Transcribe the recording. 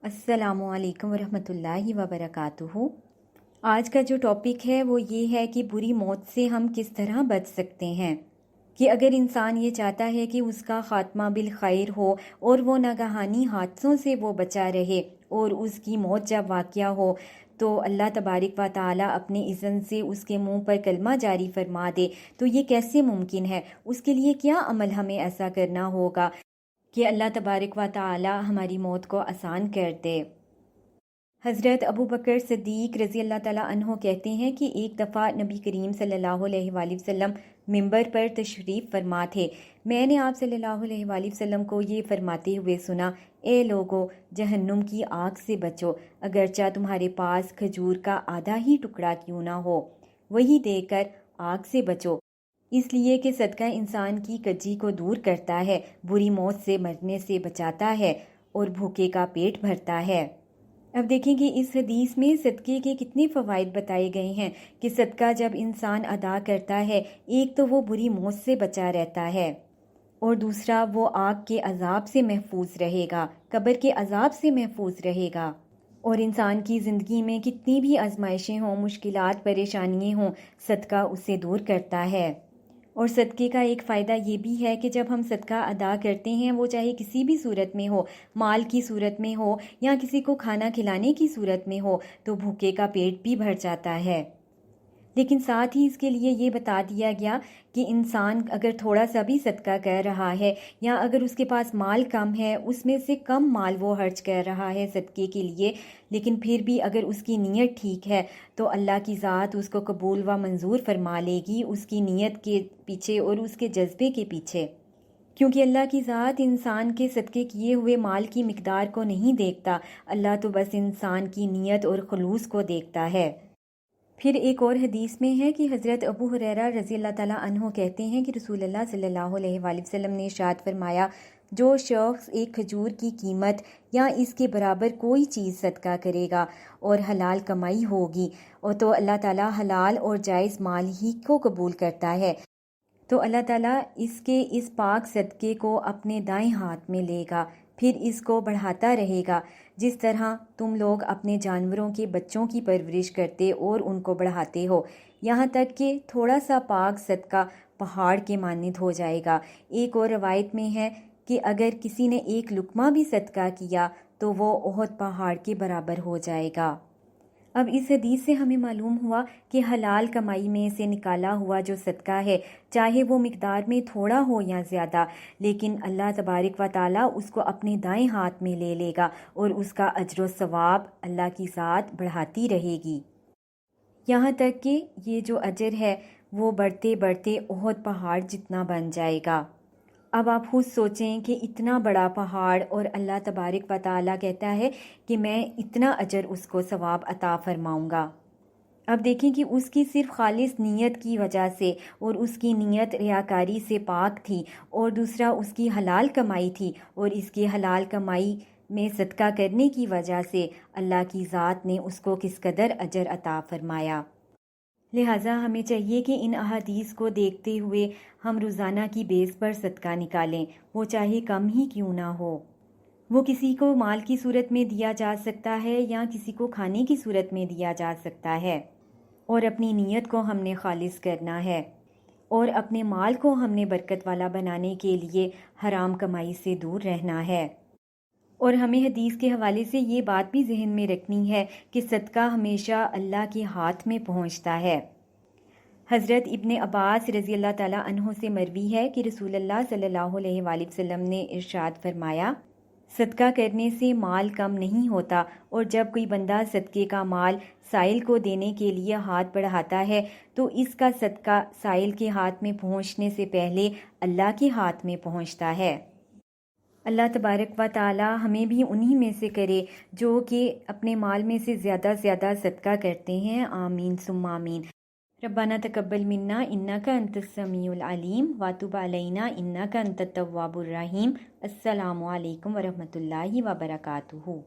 السلام علیکم ورحمۃ اللہ وبرکاتہ۔ آج کا جو ٹاپک ہے وہ یہ ہے کہ بری موت سے ہم کس طرح بچ سکتے ہیں، کہ اگر انسان یہ چاہتا ہے کہ اس کا خاتمہ بالخیر ہو اور وہ ناگہانی حادثوں سے وہ بچا رہے اور اس کی موت جب واقعہ ہو تو اللہ تبارک و تعالی اپنے اذن سے اس کے منہ پر کلمہ جاری فرما دے، تو یہ کیسے ممکن ہے؟ اس کے لیے کیا عمل ہمیں ایسا کرنا ہوگا کہ اللہ تبارک و تعالی ہماری موت کو آسان کر دے۔ حضرت ابو بکر صدیق رضی اللہ تعالیٰ عنہ کہتے ہیں کہ ایک دفعہ نبی کریم صلی اللہ علیہ وآلہ وسلم منبر پر تشریف فرما تھے۔ میں نے آپ صلی اللہ علیہ وآلہ وسلم کو یہ فرماتے ہوئے سنا، اے لوگو، جہنم کی آگ سے بچو، اگرچہ تمہارے پاس کھجور کا آدھا ہی ٹکڑا کیوں نہ ہو، وہی دے کر آگ سے بچو، اس لیے کہ صدقہ انسان کی کجی کو دور کرتا ہے، بری موت سے مرنے سے بچاتا ہے اور بھوکے کا پیٹ بھرتا ہے۔ اب دیکھیں کہ اس حدیث میں صدقے کے کتنے فوائد بتائے گئے ہیں کہ صدقہ جب انسان ادا کرتا ہے، ایک تو وہ بری موت سے بچا رہتا ہے اور دوسرا وہ آگ کے عذاب سے محفوظ رہے گا، قبر کے عذاب سے محفوظ رہے گا، اور انسان کی زندگی میں کتنی بھی آزمائشیں ہوں، مشکلات، پریشانیاں ہوں، صدقہ اسے دور کرتا ہے۔ اور صدقے کا ایک فائدہ یہ بھی ہے کہ جب ہم صدقہ ادا کرتے ہیں، وہ چاہے کسی بھی صورت میں ہو، مال کی صورت میں ہو یا کسی کو کھانا کھلانے کی صورت میں ہو، تو بھوکے کا پیٹ بھی بھر جاتا ہے۔ لیکن ساتھ ہی اس کے لیے یہ بتا دیا گیا کہ انسان اگر تھوڑا سا بھی صدقہ کر رہا ہے یا اگر اس کے پاس مال کم ہے، اس میں سے کم مال وہ خرچ کر رہا ہے صدقے کے لیے، لیکن پھر بھی اگر اس کی نیت ٹھیک ہے تو اللہ کی ذات اس کو قبول و منظور فرما لے گی، اس کی نیت کے پیچھے اور اس کے جذبے کے پیچھے، کیونکہ اللہ کی ذات انسان کے صدقے کیے ہوئے مال کی مقدار کو نہیں دیکھتا، اللہ تو بس انسان کی نیت اور خلوص کو دیکھتا ہے۔ پھر ایک اور حدیث میں ہے کہ حضرت ابو ہریرہ رضی اللہ تعالیٰ عنہ کہتے ہیں کہ رسول اللہ صلی اللہ علیہ وآلہ وسلم نے ارشاد فرمایا، جو شخص ایک کھجور کی قیمت یا اس کے برابر کوئی چیز صدقہ کرے گا اور حلال کمائی ہوگی، اور تو اللہ تعالیٰ حلال اور جائز مال ہی کو قبول کرتا ہے، تو اللہ تعالیٰ اس کے اس پاک صدقے کو اپنے دائیں ہاتھ میں لے گا، پھر اس کو بڑھاتا رہے گا، جس طرح تم لوگ اپنے جانوروں کے بچوں کی پرورش کرتے اور ان کو بڑھاتے ہو، یہاں تک کہ تھوڑا سا پاک صدقہ پہاڑ کے مانند ہو جائے گا۔ ایک اور روایت میں ہے کہ اگر کسی نے ایک لقمہ بھی صدقہ کیا تو وہ احد پہاڑ کے برابر ہو جائے گا۔ اب اس حدیث سے ہمیں معلوم ہوا کہ حلال کمائی میں سے نکالا ہوا جو صدقہ ہے، چاہے وہ مقدار میں تھوڑا ہو یا زیادہ، لیکن اللہ تبارک و تعالیٰ اس کو اپنے دائیں ہاتھ میں لے لے گا اور اس کا اجر و ثواب اللہ کی ذات بڑھاتی رہے گی، یہاں تک کہ یہ جو اجر ہے وہ بڑھتے بڑھتے احد پہاڑ جتنا بن جائے گا۔ اب آپ خود سوچیں کہ اتنا بڑا پہاڑ، اور اللہ تبارک و تعالیٰ کہتا ہے کہ میں اتنا اجر اس کو ثواب عطا فرماؤں گا۔ اب دیکھیں کہ اس کی صرف خالص نیت کی وجہ سے، اور اس کی نیت ریاکاری سے پاک تھی، اور دوسرا اس کی حلال کمائی تھی، اور اس کی حلال کمائی میں صدقہ کرنے کی وجہ سے اللہ کی ذات نے اس کو کس قدر اجر عطا فرمایا۔ لہٰذا ہمیں چاہیے کہ ان احادیث کو دیکھتے ہوئے ہم روزانہ کی بیس پر صدقہ نکالیں، وہ چاہے کم ہی کیوں نہ ہو۔ وہ کسی کو مال کی صورت میں دیا جا سکتا ہے یا کسی کو کھانے کی صورت میں دیا جا سکتا ہے، اور اپنی نیت کو ہم نے خالص کرنا ہے، اور اپنے مال کو ہم نے برکت والا بنانے کے لیے حرام کمائی سے دور رہنا ہے۔ اور ہمیں حدیث کے حوالے سے یہ بات بھی ذہن میں رکھنی ہے کہ صدقہ ہمیشہ اللہ کے ہاتھ میں پہنچتا ہے۔ حضرت ابن عباس رضی اللہ تعالیٰ عنہ سے مروی ہے کہ رسول اللہ صلی اللہ علیہ وآلہ وسلم نے ارشاد فرمایا، صدقہ کرنے سے مال کم نہیں ہوتا، اور جب کوئی بندہ صدقے کا مال سائل کو دینے کے لیے ہاتھ بڑھاتا ہے تو اس کا صدقہ سائل کے ہاتھ میں پہنچنے سے پہلے اللہ کے ہاتھ میں پہنچتا ہے۔ اللہ تبارک و تعالی ہمیں بھی انہی میں سے کرے جو کہ اپنے مال میں سے زیادہ زیادہ صدقہ کرتے ہیں، آمین ثم آمین۔ ربنا تقبل منا انک انت السمیع العلیم وتب علینا انک انت التواب الرحیم۔ السلام علیکم ورحمۃ اللہ وبرکاتہ۔